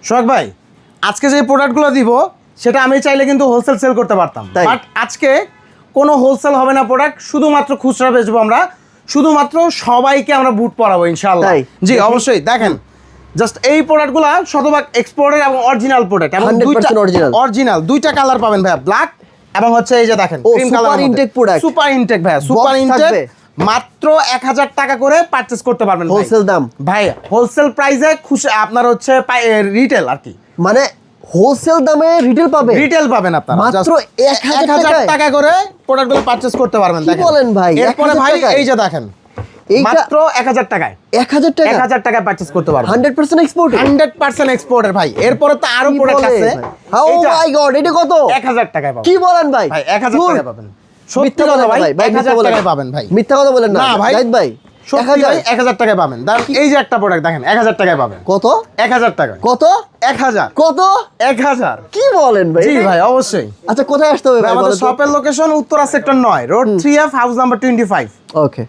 সোহাগ ভাই, আজকে যে প্রোডাক্টগুলো দিব সেটা আমি চাইলে কিন্তু হোলসেল সেল করতে পারতাম, বাট আজকে কোনো হোলসেল হবে না প্রোডাক্ট, শুধুমাত্র খুচরা বেচবো আমরা, শুধুমাত্র সবাইকে আমরা বুট পরাবো ইনশাআল্লাহ। জি অবশ্যই। দেখেন জাস্ট এই প্রোডাক্টগুলো শতভাগ এক্সপোর্টের এবং অরিজিনাল প্রোডাক্ট, এবং অরিজিনাল দুইটা কালার পাবেন ভাইয়া, ব্ল্যাক এবং হচ্ছে এই যে দেখেন cream colour. Super intact product, super intact ভাইয়া, সুপার ইনটেক। মাত্র 1000 টাকা করে পারচেজ করতে পারবেন হোলসেল দাম ভাই, হোলসেল প্রাইসে খুশি আপনার হচ্ছে রিটেল আর কি, মানে হোলসেল দামে রিটেল পাবে, রিটেল পাবেন আপনারা মাত্র 1000 টাকা করে প্রোডাক্টগুলো পারচেজ করতে পারবেন। কি বলেন ভাই? এরপরে ভাই এই যে দেখেন মাত্র 1000 টাকায় 1000 টাকা 1000 টাকায় পারচেজ করতে পারবেন, 100% এক্সপোর্ট, 100% এক্সপোর্টের ভাই। এরপরে তো আরো প্রোডাক্ট আছে। ও মাই গড, এটা কত? 1000 টাকায় পাবেন। কি বলেন ভাই? ভাই 1000 টাকায় পাবেন। সত্যি কথা ভাই, 1000 টাকায় পাবেন ভাই। মিথ্যা কথা বলেন না ভাই, জাহিদ ভাই। 1000 টাকায় পাবেন। এই যে একটা প্রোডাক্ট দেখেন 1000 টাকায় পাবেন। কত? 1000 টাকা। কত? 1000। কত? 1000। কি বলেন ভাই? জি ভাই অবশ্যই। আচ্ছা কোথায় আসতে হবে ভাই? আমাদের শপের location Uttara sector 9, road 3F, house number 25। ওকে।